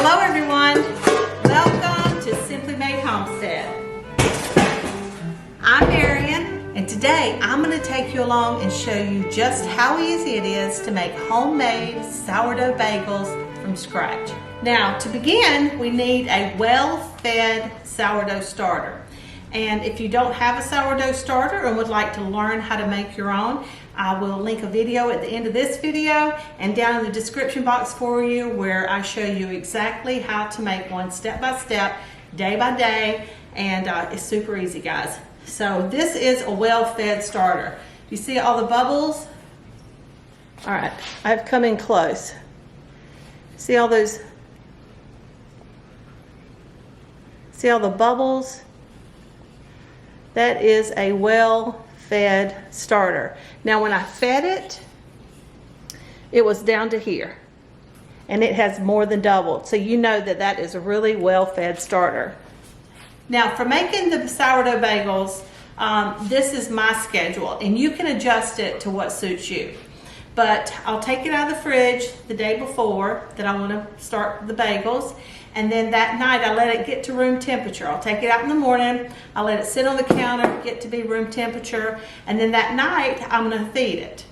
Hello everyone, welcome to Simply Made Homestead. I'm Marian, and today I'm going to take you along and show you just how easy it is to make homemade sourdough bagels from scratch. Now to begin, we need a well-fed sourdough starter. And if you don't have a sourdough starter and would like to learn how to make your own, I will link a video at the end of this video and down in the description box for you where I show you exactly how to make one step by step, day by day, and it's super easy, guys. So this is a well-fed starter. You see all the bubbles? All right, I've come in close. See all those? See all the bubbles? That is a well-fed starter. Now when I fed it, it was down to here. And it has more than doubled. So you know that that is a really well-fed starter. Now for making the sourdough bagels, this is my schedule. And you can adjust it to what suits you. But I'll take it out of the fridge the day before that I want to start the bagels. And then that night I let it get to room temperature. I'll take it out in the morning, I'll let it sit on the counter, get to be room temperature, and then that night I'm going to feed it.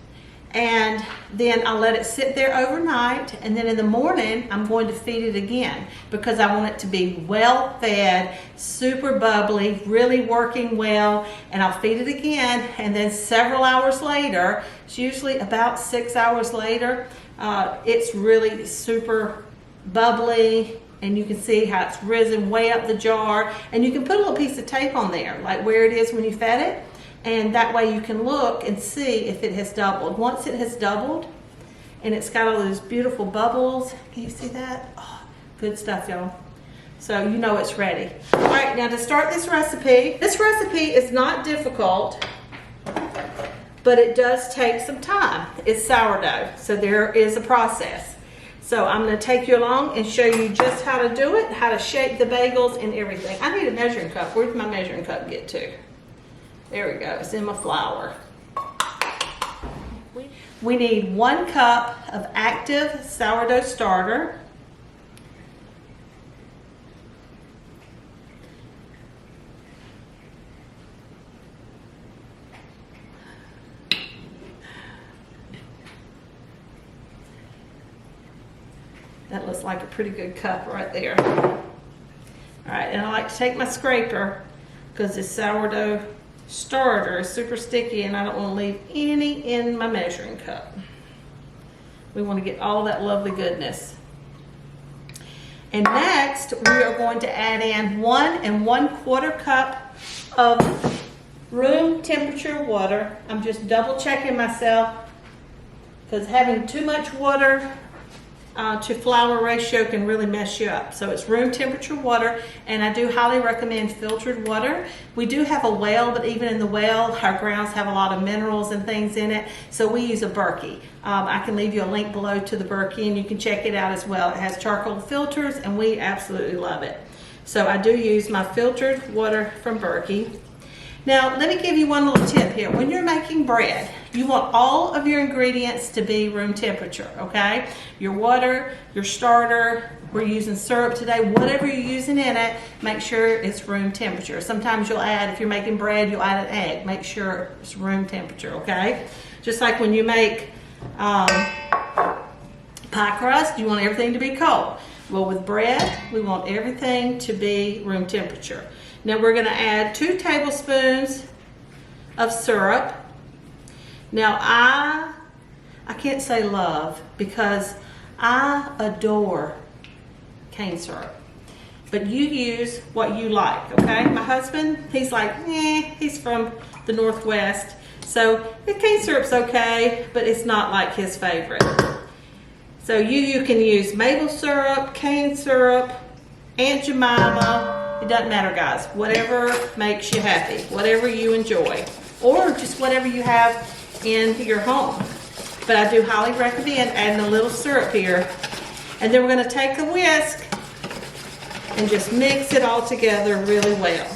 And then I'll let it sit there overnight, and then in the morning I'm going to feed it again because I want it to be well fed, super bubbly, really working well, and I'll feed it again, and then several hours later, it's usually about 6 hours later, it's really super bubbly. And you can see how it's risen way up the jar. And you can put a little piece of tape on there, like where it is when you fed it. And that way you can look and see if it has doubled. Once it has doubled, and it's got all those beautiful bubbles. Can you see that? Oh, good stuff, y'all. So you know it's ready. All right, now to start this recipe is not difficult, but it does take some time. It's sourdough, so there is a process. So I'm going to take you along and show you just how to do it, how to shape the bagels and everything. I need a measuring cup. Where'd my measuring cup get to? There we go. It's in my flour. We need 1 cup of active sourdough starter. That looks like a pretty good cup right there. All right, and I like to take my scraper because this sourdough starter is super sticky and I don't want to leave any in my measuring cup. We want to get all that lovely goodness. And next, we are going to add in 1 1/4 cup of room temperature water. I'm just double checking myself because having too much water to flour ratio can really mess you up. So it's room temperature water, and I do highly recommend filtered water. We do have a well, but even in the well, our grounds have a lot of minerals and things in it, so we use a Berkey. I can leave you a link below to the Berkey, and you can check it out as well. It has charcoal filters, and we absolutely love it. So I do use my filtered water from Berkey. Now, let me give you one little tip here. When you're making bread, you want all of your ingredients to be room temperature, okay? Your water, your starter, we're using syrup today, whatever you're using in it, make sure it's room temperature. Sometimes you'll add, if you're making bread, you'll add an egg. Make sure it's room temperature, okay? Just like when you make pie crust, you want everything to be cold. Well, with bread, we want everything to be room temperature. Now we're going to add 2 tablespoons of syrup. Now I can't say love because I adore cane syrup. But you use what you like, okay? My husband, he's like, he's from the Northwest. So the cane syrup's okay, but it's not like his favorite. So you can use maple syrup, cane syrup, Aunt Jemima. It doesn't matter, guys. Whatever makes you happy, whatever you enjoy, or just whatever you have in your home. But I do highly recommend adding a little syrup here. And then we're going to take a whisk and just mix it all together really well.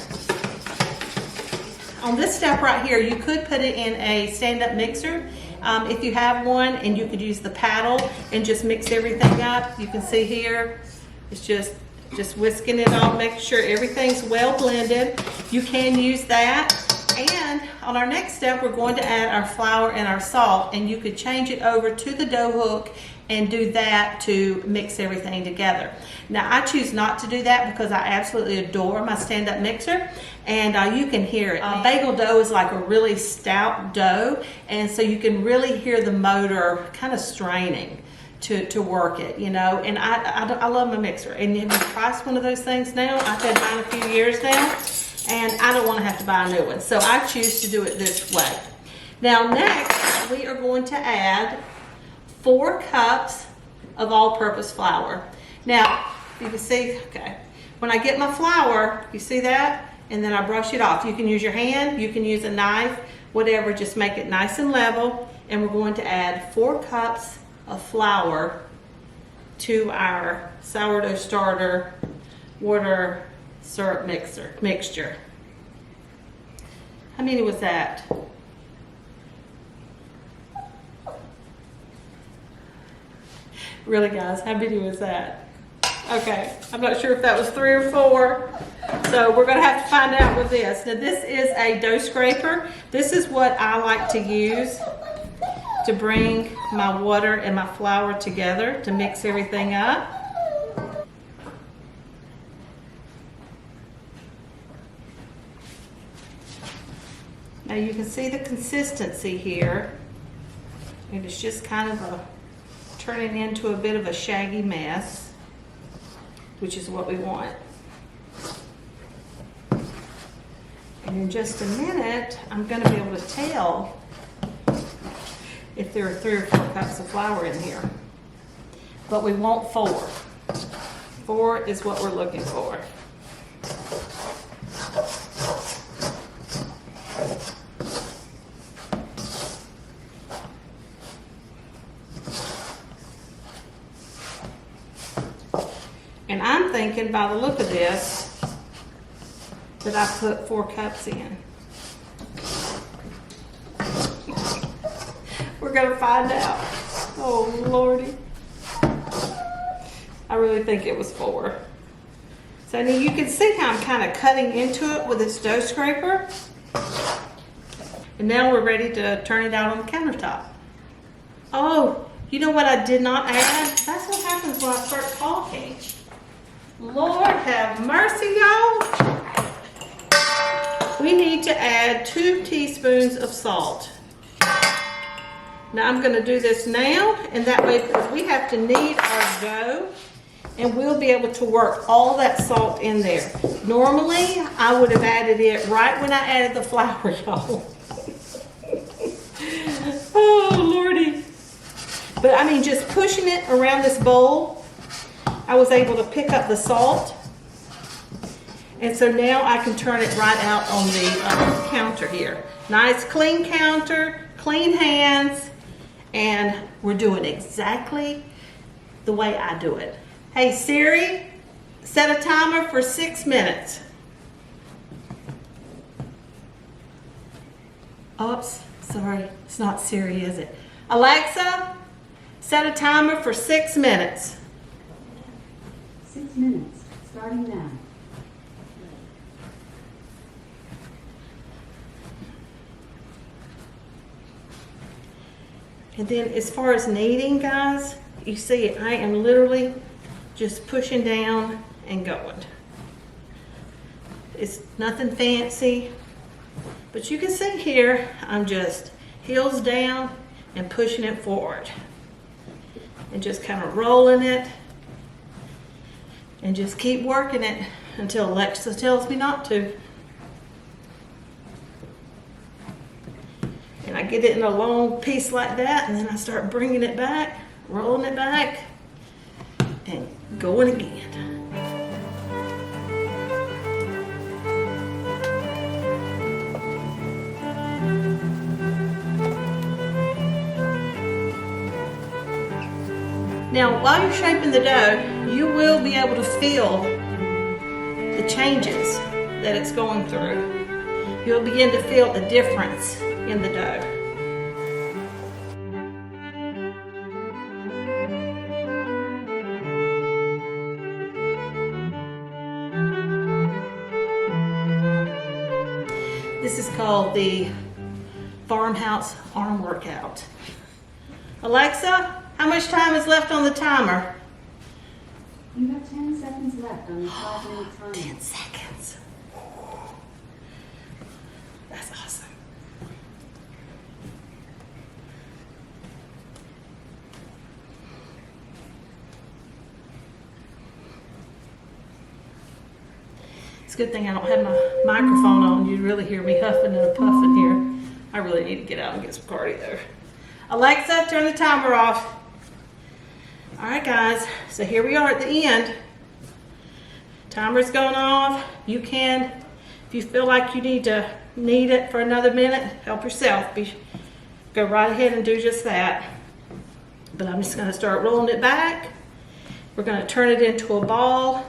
On this step right here, you could put it in a stand-up mixer. If you have one, and you could use the paddle and just mix everything up. You can see here It's just whisking it all, making sure everything's well blended. You can use that. And on our next step, we're going to add our flour and our salt, and you could change it over to the dough hook and do that to mix everything together. Now, I choose not to do that because I absolutely adore my stand-up mixer, and you can hear it. Bagel dough is like a really stout dough, and so you can really hear the motor kind of straining to work it, you know. And I love my mixer. And if you price one of those things now, I've had mine a few years now, and I don't want to have to buy a new one. So I choose to do it this way. Now next, we are going to add 4 cups of all-purpose flour. Now, you can see, okay, when I get my flour, you see that? And then I brush it off. You can use your hand, you can use a knife, whatever, just make it nice and level. And we're going to add 4 cups of flour to our sourdough starter water syrup mixture. How many was that? Really, guys, how many was that? Okay, I'm not sure if that was 3 or 4. So we're gonna have to find out with this. Now this is a dough scraper. This is what I like to use to bring my water and my flour together to mix everything up. Now you can see the consistency here. And it's just kind of turning into a bit of a shaggy mess, which is what we want. And in just a minute, I'm going to be able to tell if there are 3 or 4 cups of flour in here. But we want 4. 4 is what we're looking for. And I'm thinking, by the look of this, that I put 4 cups in. We're gonna find out. Oh, Lordy. I really think it was 4. So now you can see how I'm kind of cutting into it with this dough scraper. And now we're ready to turn it out on the countertop. Oh, you know what I did not add? That's what happens when I start talking. Lord have mercy, y'all. We need to add 2 teaspoons of salt. Now I'm gonna do this now, and that way, because we have to knead our dough, and we'll be able to work all that salt in there. Normally, I would have added it right when I added the flour, y'all. Oh, Lordy. But I mean, just pushing it around this bowl, I was able to pick up the salt. And so now I can turn it right out on the counter here. Nice clean counter, clean hands, and we're doing exactly the way I do it. Hey Siri, set a timer for 6 minutes. Oops, sorry, it's not Siri, is it? Alexa, set a timer for 6 minutes. 6 minutes, starting now. And then as far as kneading, guys, you see I am literally just pushing down and going. It's nothing fancy, but you can see here, I'm just heels down and pushing it forward. And just kind of rolling it. And just keep working it until Alexa tells me not to. And I get it in a long piece like that, and then I start bringing it back, rolling it back, and going again. Now, while you're shaping the dough, you will be able to feel the changes that it's going through. You'll begin to feel the difference in the dough. This is called the farmhouse arm workout. Alexa, how much time is left on the timer? You have 10 seconds left on your 5-minute timer. 10 seconds. That's awesome. It's a good thing I don't have my microphone on. You'd really hear me huffing and puffing here. I really need to get out and get some cardio. Alexa, turn the timer off. All right, guys, so here we are at the end. Timer's going off. You can, if you feel like you need it for another minute, help yourself. Go right ahead and do just that. But I'm just gonna start rolling it back. We're gonna turn it into a ball.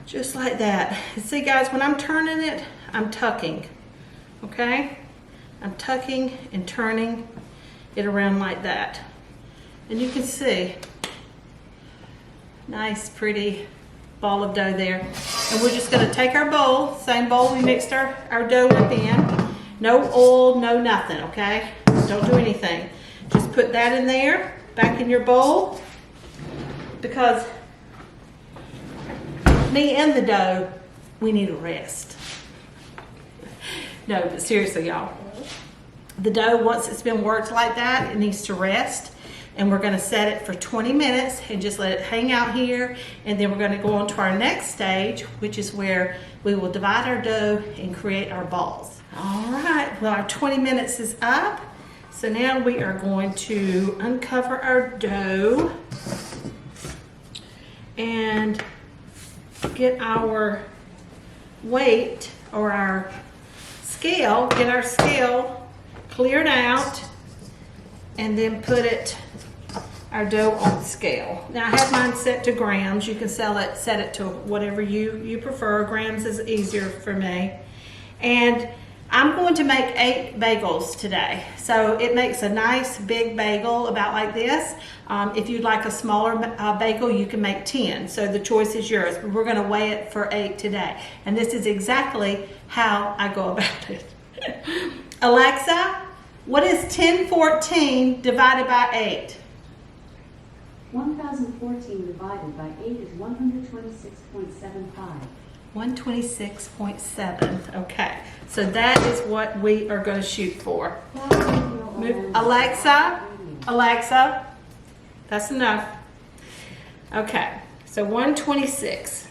Just like that. And see, guys, when I'm turning it, I'm tucking, okay? I'm tucking and turning it around like that. And you can see, nice, pretty ball of dough there. And we're just gonna take our bowl, same bowl we mixed our dough up in. No oil, no nothing, okay? Don't do anything. Just put that in there, back in your bowl, because me and the dough, we need a rest. No, but seriously, y'all. The dough, once it's been worked like that, it needs to rest. And we're gonna set it for 20 minutes and just let it hang out here. And then we're gonna go on to our next stage, which is where we will divide our dough and create our balls. All right, well, our 20 minutes is up. So now we are going to uncover our dough and get our weight or our scale, get our scale cleared out, and then put our dough on the scale. Now I have mine set to grams. You can set it to whatever you prefer. Grams is easier for me. And I'm going to make 8 bagels today. So it makes a nice big bagel about like this. If you'd like a smaller bagel, you can make 10. So the choice is yours. But we're gonna weigh it for 8 today. And this is exactly how I go about it. Alexa, what is 1014 divided by 8? 1014 divided by 8 is 126.75. 126.7. Okay, so that is what we are going to shoot for. Move. Alexa, that's enough. Okay, so 126.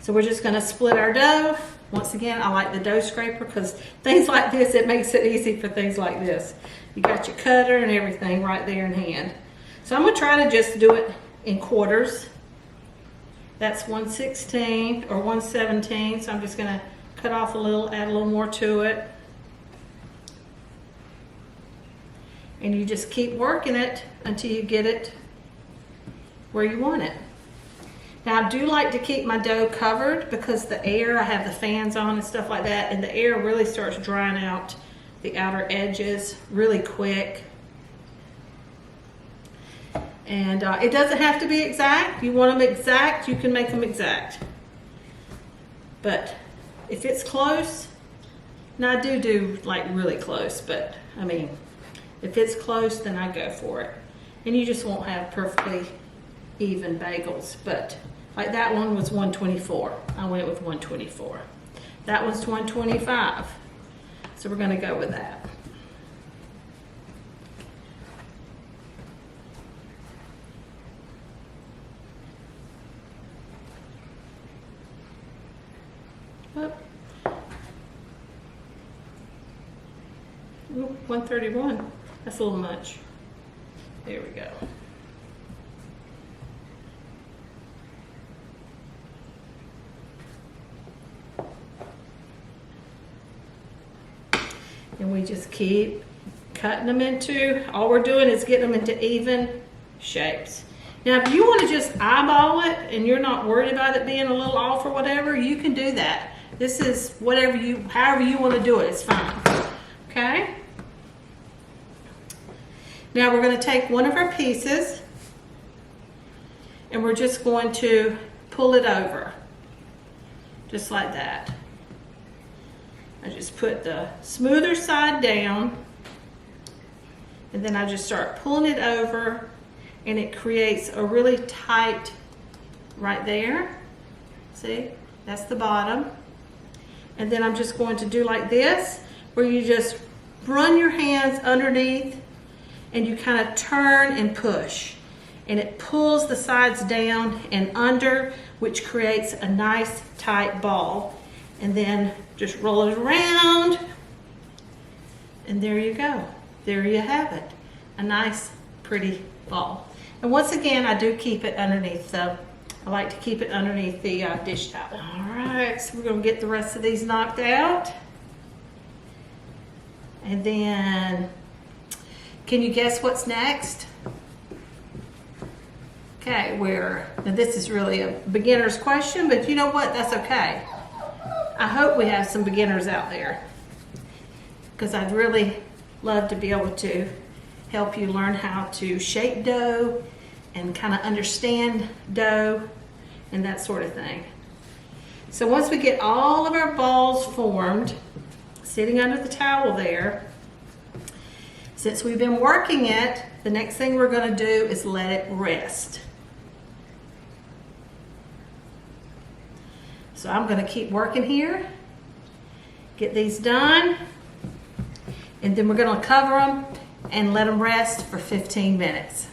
So we're just going to split our dough. Once again, I like the dough scraper because things like this, it makes it easy for things like this. You got your cutter and everything right there in hand. So I'm going to try to just do it in quarters. That's 1/16 or 1/17, so I'm just going to cut off a little, add a little more to it. And you just keep working it until you get it where you want it. Now I do like to keep my dough covered because the air, I have the fans on and stuff like that, and the air really starts drying out the outer edges really quick. And it doesn't have to be exact. You want them exact, you can make them exact. But if it's close, now I do like really close, but I mean, if it's close, then I go for it. And you just won't have perfectly even bagels. But like that one was 124. I went with 124. That one's 125. So we're gonna go with that. Ooh, 131. That's a little much. There we go. And we just keep cutting them into, all we're doing is getting them into even shapes. Now, if you want to just eyeball it and you're not worried about it being a little off or whatever, you can do that. This is whatever however you want to do it, it's fine. Okay? Now we're going to take one of our pieces and we're just going to pull it over. just like that. I just put the smoother side down, and then I just start pulling it over, and it creates a really tight right there. See, that's the bottom. And then I'm just going to do like this, where you just run your hands underneath and you kind of turn and push. And it pulls the sides down and under, which creates a nice tight ball. And then just roll it around, and there you go. There you have it. A nice, pretty ball. And once again, I do keep it underneath, so I like to keep it underneath the dish towel. All right, so we're gonna get the rest of these knocked out. And then, can you guess what's next? Okay, now this is really a beginner's question, but you know what, that's okay. I hope we have some beginners out there, because I'd really love to be able to help you learn how to shape dough and kind of understand dough and that sort of thing. So once we get all of our balls formed, sitting under the towel there, since we've been working it, the next thing we're going to do is let it rest. So I'm going to keep working here, get these done, and then we're going to cover them and let them rest for 15 minutes.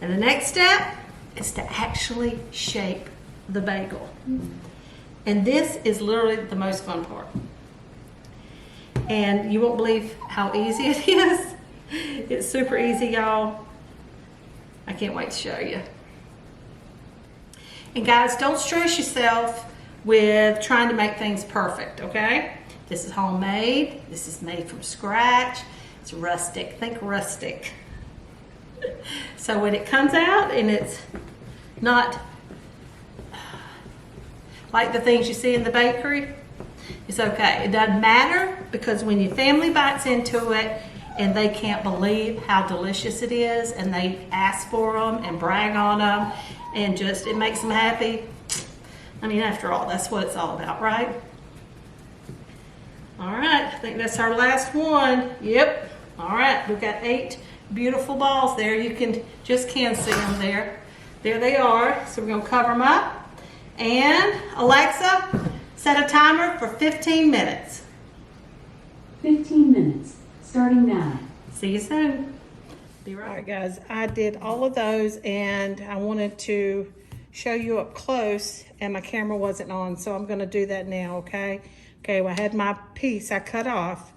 And the next step is to actually shape the bagel. And this is literally the most fun part. And you won't believe how easy it is. It's super easy, y'all. I can't wait to show you. And guys, don't stress yourself with trying to make things perfect, okay? This is homemade. This is made from scratch. It's rustic. Think rustic. So when it comes out and it's not like the things you see in the bakery, it's okay. It doesn't matter, because when your family bites into it and they can't believe how delicious it is, and they ask for them and brag on them, and just it makes them happy. I mean, after all, that's what it's all about, right? All right, I think that's our last one. Yep. All right, we've got 8 beautiful balls there. You can see them there. There they are. So we're gonna cover them up. And Alexa, set a timer for 15 minutes. 15 minutes, starting now. See you soon. Be right. All right, guys, I did all of those, and I wanted to show you up close, and my camera wasn't on, so I'm gonna do that now, okay? Okay, well, I had my piece I cut off.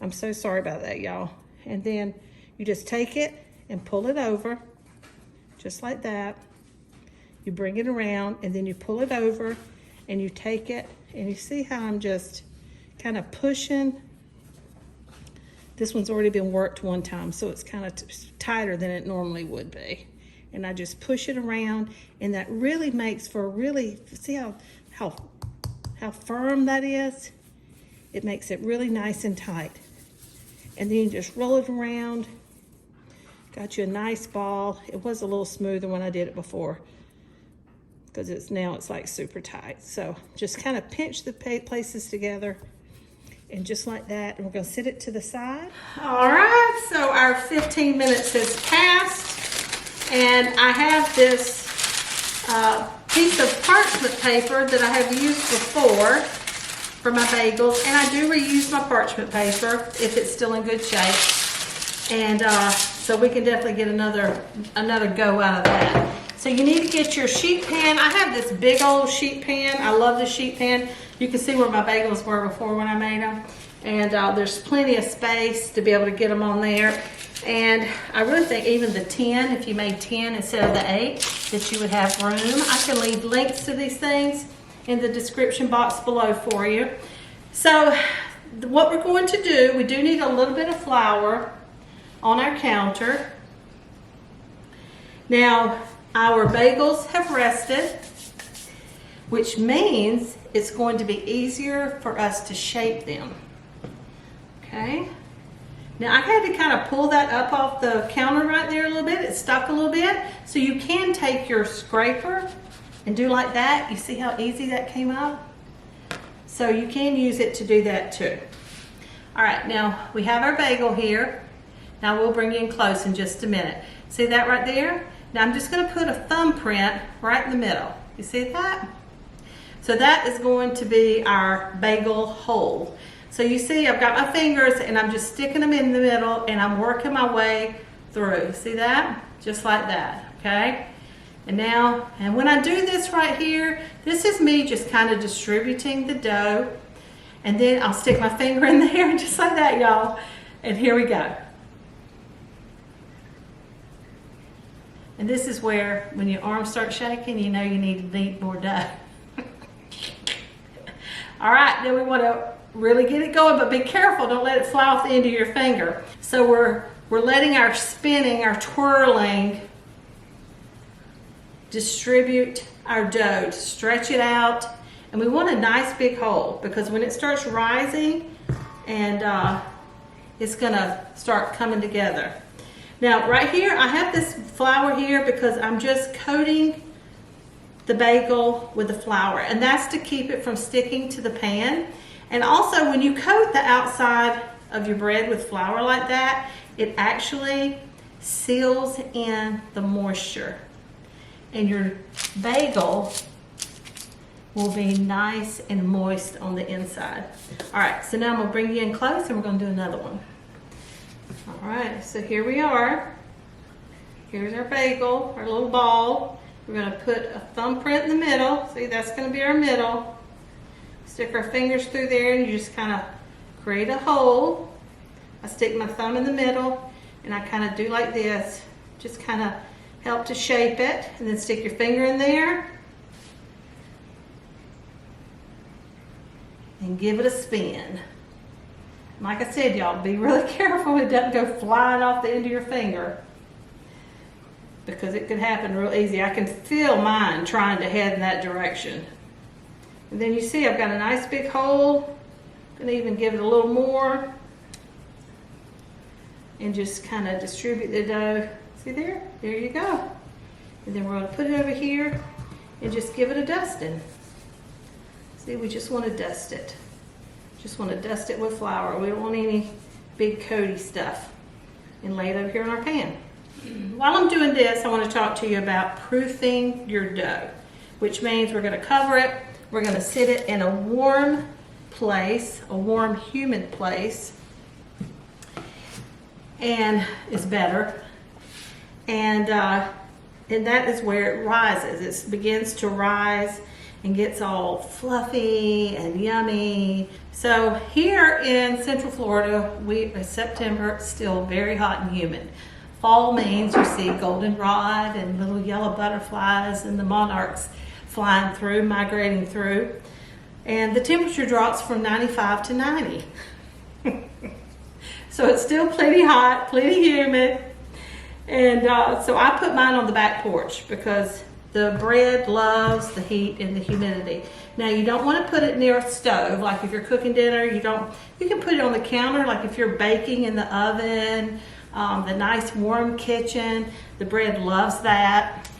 I'm so sorry about that, y'all. And then you just take it and pull it over, just like that. You bring it around, and then you pull it over, and you take it, and you see how I'm just kind of pushing. This one's already been worked one time, so it's kind of tighter than it normally would be. And I just push it around, and that really makes for see how firm that is? It makes it really nice and tight. And then you just roll it around. Got you a nice ball. It was a little smoother when I did it before, because now it's like super tight. So just kind of pinch the places together, and just like that. And we're gonna sit it to the side. All right, so our 15 minutes has passed, and I have this piece of parchment paper that I have used before for my bagels, and I do reuse my parchment paper if it's still in good shape. And so we can definitely get another go out of that. So you need to get your sheet pan. I have this big old sheet pan. I love this sheet pan. You can see where my bagels were before when I made them. And there's plenty of space to be able to get them on there. And I really think even the 10, if you made 10 instead of the 8, that you would have room. I can leave links to these things in the description box below for you. So what we're going to do, we do need a little bit of flour on our counter. Now, our bagels have rested, which means it's going to be easier for us to shape them. Okay. Now I had to kind of pull that up off the counter right there a little bit. It stuck a little bit. So you can take your scraper and do like that. You see how easy that came up? So you can use it to do that too. All right, now we have our bagel here. Now we'll bring you in close in just a minute. See that right there? Now I'm just gonna put a thumbprint right in the middle. You see that? So that is going to be our bagel hole. So you see I've got my fingers and I'm just sticking them in the middle and I'm working my way through. See that? Just like that, okay? And now, and when I do this right here, this is me just kind of distributing the dough. And then I'll stick my finger in there just like that, y'all. And here we go. And this is where, when your arms start shaking, you know you need to knead more dough. All right, then we want to really get it going, but be careful, don't let it fly off the end of your finger. So we're letting our spinning, our twirling, distribute our dough, stretch it out, and we want a nice big hole because when it starts rising, and it's gonna start coming together. Now right here, I have this flour here because I'm just coating the bagel with the flour, and that's to keep it from sticking to the pan. And also when you coat the outside of your bread with flour like that, it actually seals in the moisture. And your bagel will be nice and moist on the inside. All right, so now I'm gonna bring you in close and we're gonna do another one. All right, so here we are. Here's our bagel, our little ball. We're gonna put a thumbprint in the middle. See, that's gonna be our middle. Stick our fingers through there and you just kind of create a hole. I stick my thumb in the middle and I kind of do like this. Just kind of help to shape it, and then stick your finger in there and give it a spin. Like I said, y'all, be really careful it doesn't go flying off the end of your finger because it could happen real easy. I can feel mine trying to head in that direction. And then you see I've got a nice big hole. I'm gonna even give it a little more and just kind of distribute the dough. See there? There you go. And then we're going to put it over here and just give it a dusting. See, we just want to dust it. Just want to dust it with flour. We don't want any big coaty stuff. And lay it over here in our pan. While I'm doing this, I want to talk to you about proofing your dough, which means we're going to cover it. We're going to sit it in a warm place, a warm, humid place. And it's better. And that is where it rises. It begins to rise and gets all fluffy and yummy. So here in Central Florida, it's September, it's still very hot and humid. Fall means you see goldenrod and little yellow butterflies and the monarchs flying through, migrating through. And the temperature drops from 95 to 90. So it's still plenty hot, plenty humid. And so I put mine on the back porch because the bread loves the heat and the humidity. Now you don't want to put it near a stove, like if you're cooking dinner, you can put it on the counter, like if you're baking in the oven, the nice warm kitchen, the bread loves that,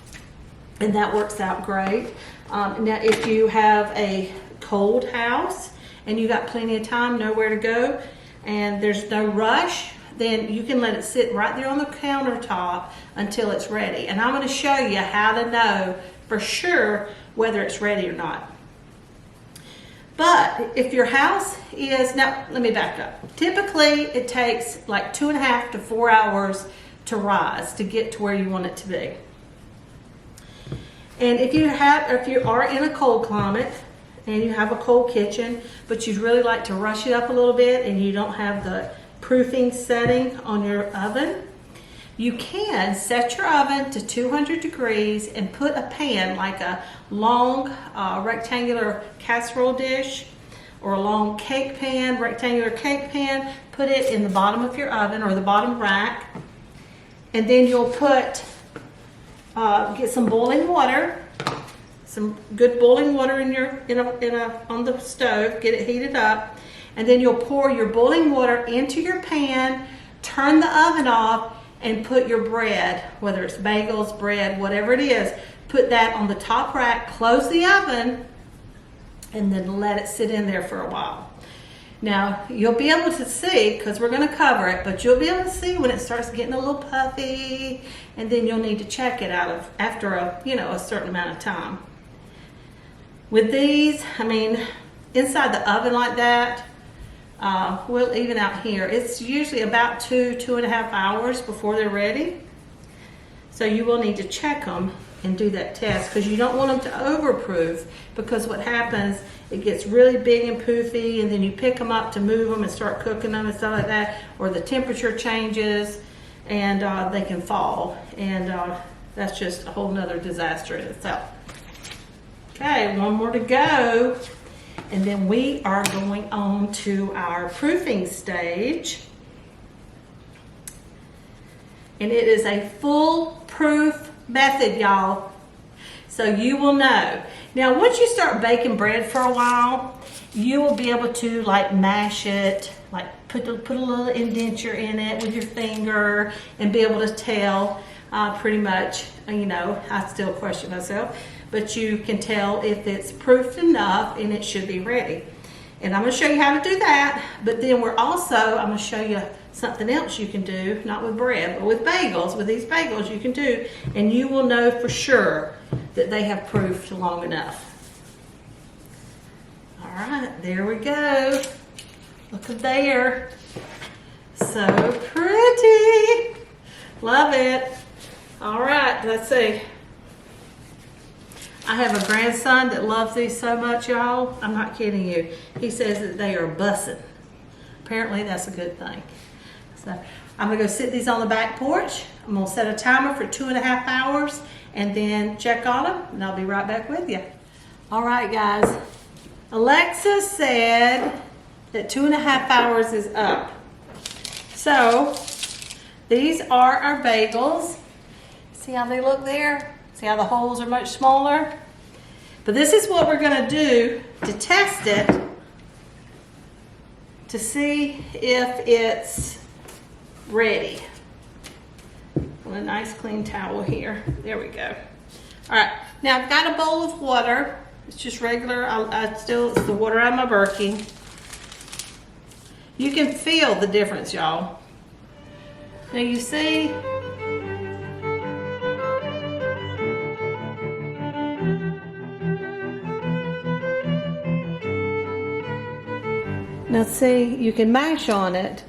and that works out great. Now if you have a cold house and you got plenty of time, nowhere to go, and there's no rush, then you can let it sit right there on the countertop until it's ready. And I'm going to show you how to know for sure whether it's ready or not. But if your house is, now let me back up. Typically it takes like 2.5 to 4 hours to rise to get to where you want it to be. And if you are in a cold climate and you have a cold kitchen, but you'd really like to rush it up a little bit and you don't have the proofing setting on your oven, you can set your oven to 200 degrees and put a pan, like a long rectangular casserole dish or a long cake pan, rectangular cake pan, put it in the bottom of your oven or the bottom rack, and then you'll put, get some boiling water, some good boiling water on the stove, get it heated up, and then you'll pour your boiling water into your pan, turn the oven off, and put your bread, whether it's bagels, bread, whatever it is, put that on the top rack, close the oven, and then let it sit in there for a while. Now, you'll be able to see, because we're going to cover it, but you'll be able to see when it starts getting a little puffy, and then you'll need to check it after a certain amount of time. With these, I mean, inside the oven like that, we'll even out here, it's usually about 2.5 hours before they're ready. So you will need to check them and do that test, because you don't want them to overproof, because what happens, it gets really big and poofy, and then you pick them up to move them and start cooking them and stuff like that, or the temperature changes and they can fall, and that's just a whole nother disaster in itself. Okay, one more to go, and then we are going on to our proofing stage. And it is a foolproof method, y'all. So you will know. Now, once you start baking bread for a while, you will be able to like mash it, like put a little indenture in it with your finger and be able to tell pretty much, I still question myself, but you can tell if it's proofed enough and it should be ready. And I'm going to show you how to do that, but then I'm going to show you something else you can do, not with bread, but with bagels. With these bagels you can do, and you will know for sure that they have proofed long enough. All right, there we go. Look at there. So pretty. Love it. All right, let's see. I have a grandson that loves these so much, y'all. I'm not kidding you. He says that they are bussin'. Apparently that's a good thing. So I'm gonna go sit these on the back porch. I'm gonna set a timer for 2.5 hours and then check on them, and I'll be right back with you. All right, guys. Alexa said that 2.5 hours is up. So these are our bagels. See how they look there? See how the holes are much smaller? But this is what we're gonna do to test it, to see if it's ready. On a nice clean towel here. There we go. All right, now I've got a bowl of water. It's just regular, it's the water out of my Berkey. You can feel the difference, y'all. Now you see, now see, you can mash on it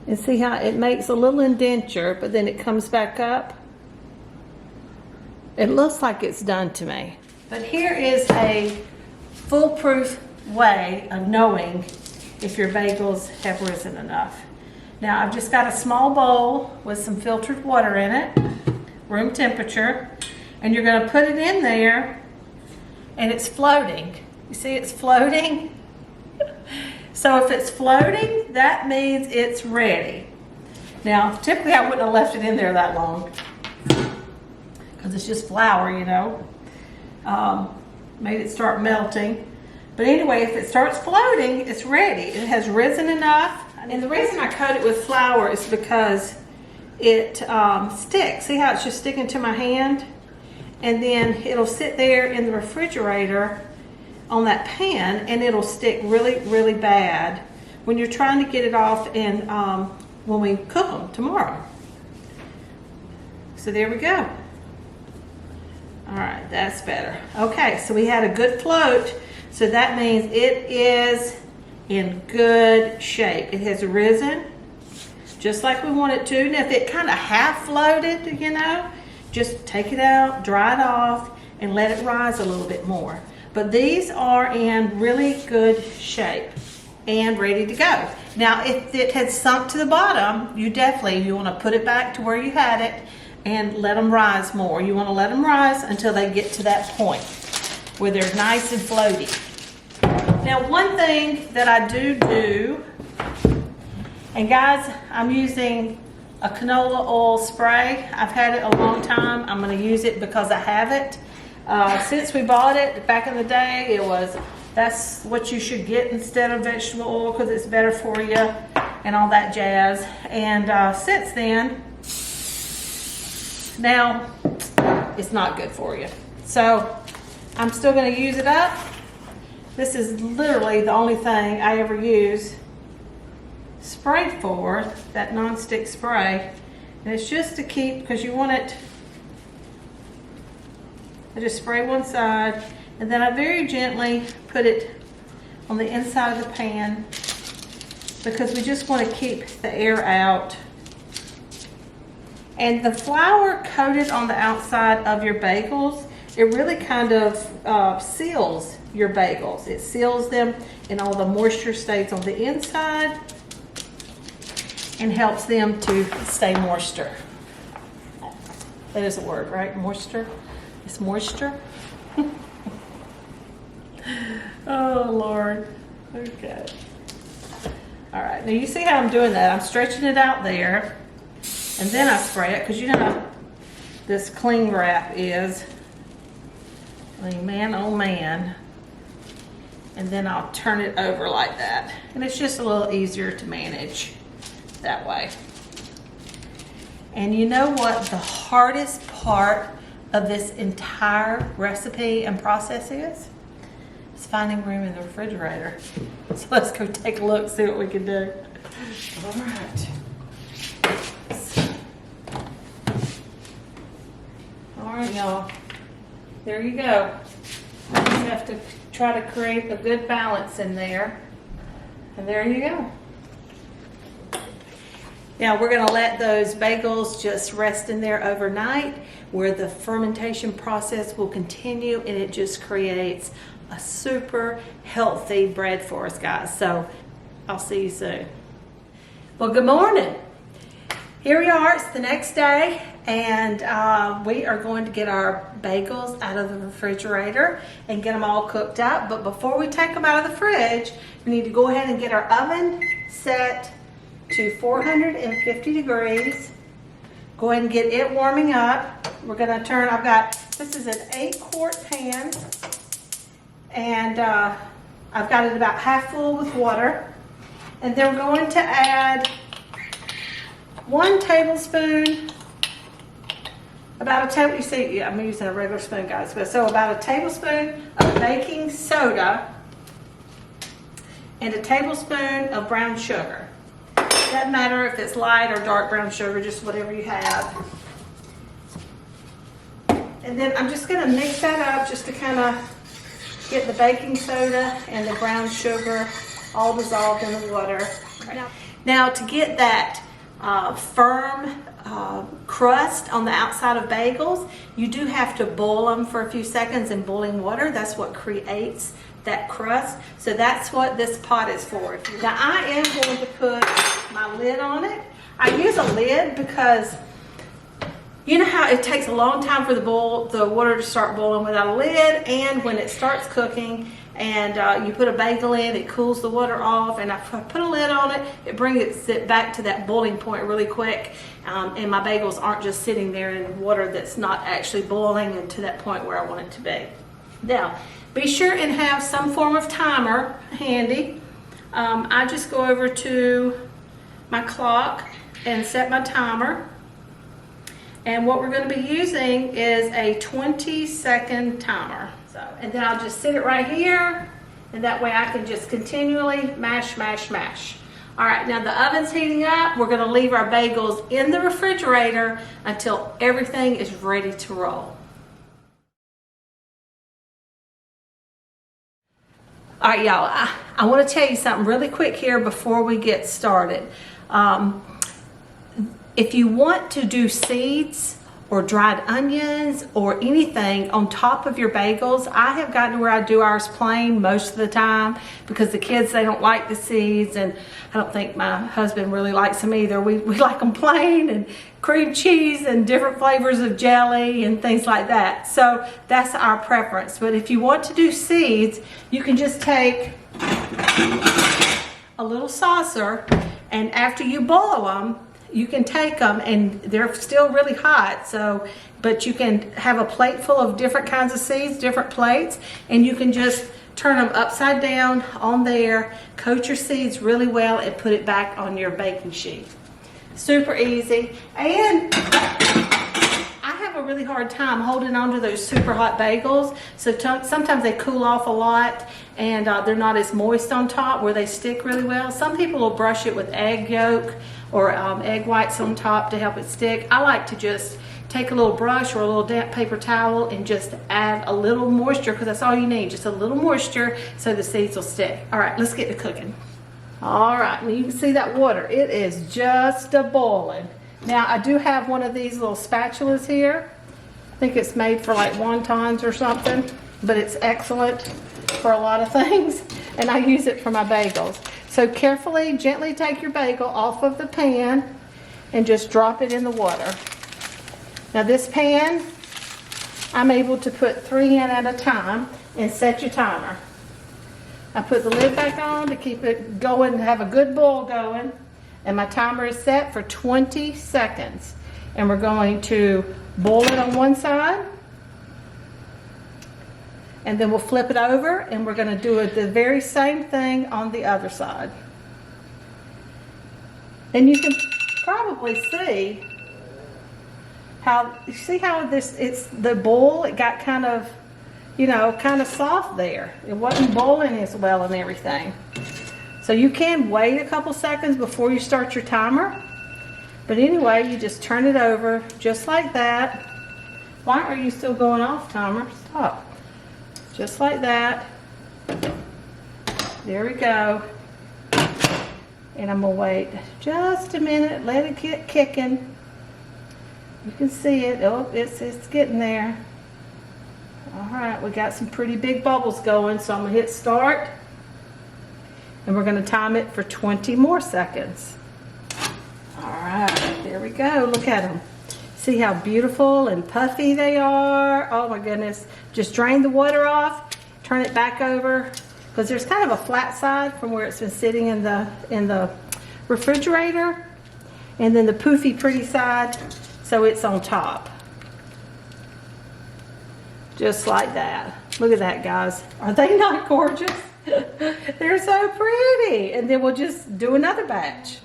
and see how it makes a little indenture, but then it comes back up. It looks like it's done to me. But here is a foolproof way of knowing if your bagels have risen enough. Now I've just got a small bowl with some filtered water in it, room temperature, and you're gonna put it in there and it's floating. You see it's floating? So if it's floating, that means it's ready. Now, typically I wouldn't have left it in there that long because it's just flour, made it start melting. But anyway, if it starts floating, it's ready. It has risen enough. And the reason I coat it with flour is because it sticks. See how it's just sticking to my hand? And then it'll sit there in the refrigerator on that pan, and it'll stick really, really bad when you're trying to get it off and when we cook them tomorrow. So there we go. All right, that's better. Okay, so we had a good float, so that means it is in good shape. It has risen just like we want it to. Now if it kind of half floated, just take it out, dry it off, and let it rise a little bit more. But these are in really good shape and ready to go. Now, if it had sunk to the bottom, you want to put it back to where you had it and let them rise more. You want to let them rise until they get to that point where they're nice and floaty. Now, one thing that I do, and guys, I'm using a canola oil spray. I've had it a long time. I'm going to use it because I have it. Since we bought it back in the day, that's what you should get instead of vegetable oil because it's better for you and all that jazz. And since then, now is not good for you. So I'm still going to use it up. This is literally the only thing I ever use spray for, that non-stick spray. And it's just to keep, because you want it, I just spray one side, and then I very gently put it on the inside of the pan, because we just want to keep the air out. And the flour coated on the outside of your bagels, it really kind of seals your bagels. It seals them, and all the moisture stays on the inside and helps them to stay moisture. That is a word, right? Moisture? It's moisture? Oh, Lord. Okay. All right, now you see how I'm doing that. I'm stretching it out there, and then I spray it, because you know how this cling wrap is. I mean, man, oh man. And then I'll turn it over like that. And it's just a little easier to manage that way. And you know what the hardest part of this entire recipe and process is? It's finding room in the refrigerator. So let's go take a look, see what we can do. All right. All right, y'all. There you go. I just have to try to create a good balance in there. And there you go. Now we're going to let those bagels just rest in there overnight, where the fermentation process will continue, and it just creates a super healthy bread for us, guys. So I'll see you soon. Well, good morning. Here we are. It's the next day, and we are going to get our bagels out of the refrigerator and get them all cooked up. But before we take them out of the fridge, we need to go ahead and get our oven set to 450 degrees. Go ahead and get it warming up. We're going to turn, this is an 8-quart pan, and I've got it about half full with water. And then we're going to add 1 tablespoon, you see, I'm using a regular spoon, guys, but so about a tablespoon of baking soda and a tablespoon of brown sugar. Doesn't matter if it's light or dark brown sugar, just whatever you have. And then I'm just going to mix that up just to kind of get the baking soda and the brown sugar all dissolved in the water. Okay. Now to get that firm crust on the outside of bagels, you do have to boil them for a few seconds in boiling water. That's what creates that crust. So that's what this pot is for. Now I am going to put my lid on it. I use a lid because you know how it takes a long time for the water to start boiling without a lid, and when it starts cooking and you put a bagel in, it cools the water off, and if I put a lid on it, it brings it back to that boiling point really quick, and my bagels aren't just sitting there in water that's not actually boiling and to that point where I want it to be. Now, be sure and have some form of timer handy. I just go over to my clock and set my timer. And what we're going to be using is a 20-second timer. And then I'll just sit it right here, and that way I can just continually mash, mash, mash. All right, now the oven's heating up. We're going to leave our bagels in the refrigerator until everything is ready to roll. All right, y'all, I want to tell you something really quick here before we get started. If you want to do seeds or dried onions or anything on top of your bagels, I have gotten to where I do ours plain most of the time because the kids, they don't like the seeds, and I don't think my husband really likes them either. We like them plain, and cream cheese and different flavors of jelly and things like that. So that's our preference. But if you want to do seeds, you can just take a little saucer, and after you boil them, you can take them, and they're still really hot, so, but you can have a plate full of different kinds of seeds, different plates, and you can just turn them upside down on there, coat your seeds really well, and put it back on your baking sheet. Super easy. And I have a really hard time holding on to those super hot bagels. So sometimes they cool off a lot and they're not as moist on top where they stick really well. Some people will brush it with egg yolk or egg whites on top to help it stick. I like to just take a little brush or a little damp paper towel and just add a little moisture, because that's all you need, just a little moisture so the seeds will stick. All right, let's get to cooking. All right, well, you can see that water. It is just a-boiling. Now, I do have one of these little spatulas here. I think it's made for like wontons or something, but it's excellent for a lot of things, and I use it for my bagels. So carefully, gently take your bagel off of the pan and just drop it in the water. Now this pan, I'm able to put 3 in at a time and set your timer. I put the lid back on to keep it going, to have a good boil going, and my timer is set for 20 seconds. And we're going to boil it on one side, and then we'll flip it over, and we're going to do it the very same thing on the other side. And you can probably see how, you see how it's the boil, it got kind of, you know, kind of soft there. It wasn't boiling as well and everything. So you can wait a couple seconds before you start your timer. But anyway, you just turn it over just like that. Why are you still going off, timer? Stop. Just like that. There we go. And I'm gonna wait just a minute, let it get kicking. You can see it. Oh, it's getting there. All right, we got some pretty big bubbles going, so I'm gonna hit start, and we're gonna time it for 20 more seconds. All right, there we go. Look at them. See how beautiful and puffy they are? Oh my goodness. Just drain the water off, turn it back over, because there's kind of a flat side from where it's been sitting in the refrigerator, and then the poofy pretty side, so it's on top. Just like that. Look at that, guys. Are they not gorgeous? They're so pretty. And then we'll just do another batch.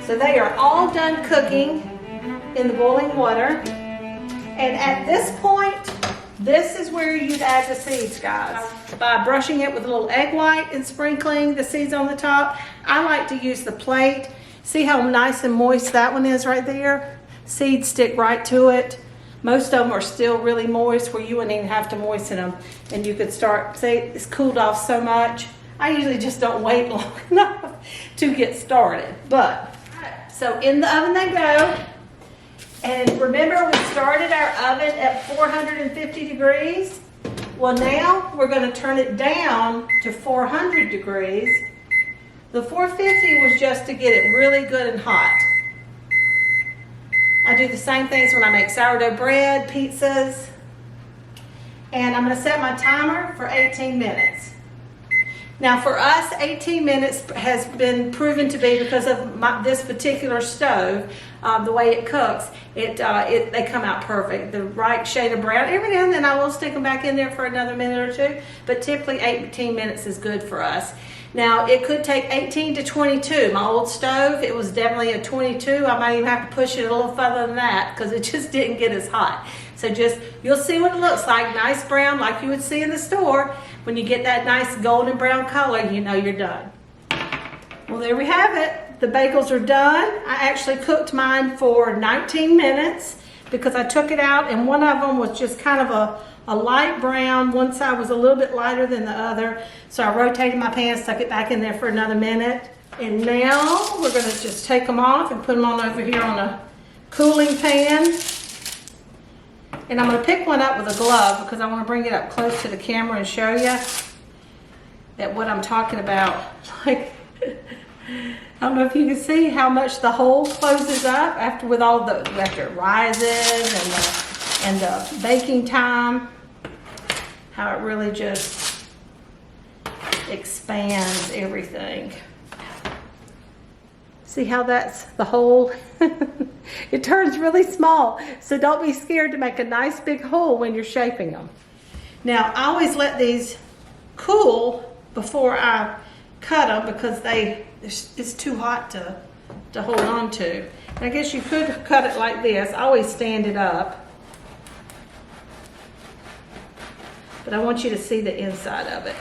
So they are all done cooking in the boiling water. And at this point, this is where you'd add the seeds, guys. By brushing it with a little egg white and sprinkling the seeds on the top. I like to use the plate. See how nice and moist that one is right there? Seeds stick right to it. Most of them are still really moist where you wouldn't even have to moisten them. And you could start, see, it's cooled off so much. I usually just don't wait long enough to get started. But so in the oven they go. And remember, we started our oven at 450 degrees. Well, now we're going to turn it down to 400 degrees. The 450 was just to get it really good and hot. I do the same things when I make sourdough bread, pizzas. And I'm going to set my timer for 18 minutes. Now for us, 18 minutes has been proven to be, because of this particular stove, the way it cooks, they come out perfect. The right shade of brown. Every now and then I will stick them back in there for another minute or two, but typically 18 minutes is good for us. Now it could take 18 to 22. My old stove, it was definitely a 22. I might even have to push it a little further than that because it just didn't get as hot. So just, you'll see what it looks like, nice brown like you would see in the store. When you get that nice golden brown color, you know you're done. Well, there we have it. The bagels are done. I actually cooked mine for 19 minutes because I took it out, and one of them was just kind of a light brown. One side was a little bit lighter than the other. So I rotated my pan, stuck it back in there for another minute. And now we're gonna just take them off and put them on over here on a cooling pan. And I'm going to pick one up with a glove because I want to bring it up close to the camera and show you that what I'm talking about. Like, I don't know if you can see how much the hole closes up after it rises and the baking time. How it really just expands everything. See how that's the hole? It turns really small, so don't be scared to make a nice big hole when you're shaping them. Now, I always let these cool before I cut them because it's too hot to hold on to. And I guess you could cut it like this. I always stand it up. But I want you to see the inside of it.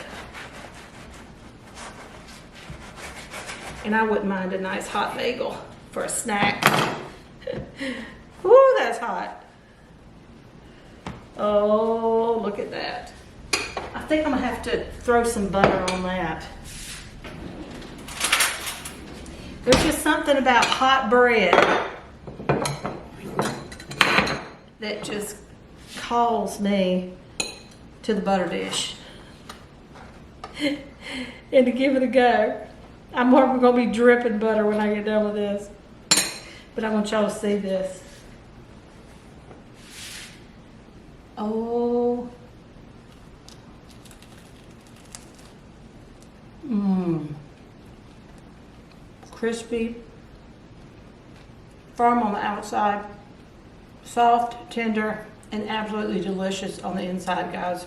And I wouldn't mind a nice hot bagel for a snack. Ooh, that's hot. Oh, look at that. I think I'm gonna have to throw some butter on that. There's just something about hot bread that just calls me to the butter dish. And to give it a go. I'm more gonna be dripping butter when I get done with this. But I want y'all to see this. Oh. Mmm. Crispy. Firm on the outside. Soft, tender, and absolutely delicious on the inside, guys.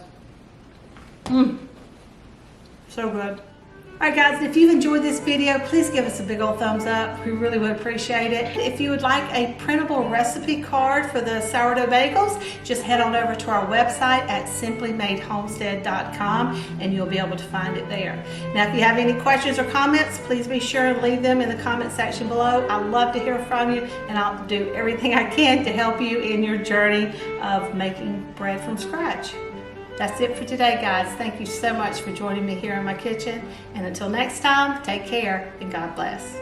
Mmm. So good. Alright guys, if you've enjoyed this video, please give us a big old thumbs up. We really would appreciate it. If you would like a printable recipe card for the sourdough bagels, just head on over to our website at simplymadehomestead.com and you'll be able to find it there. Now if you have any questions or comments, please be sure to leave them in the comment section below. I love to hear from you and I'll do everything I can to help you in your journey of making bread from scratch. That's it for today, guys. Thank you so much for joining me here in my kitchen. And until next time, take care and God bless.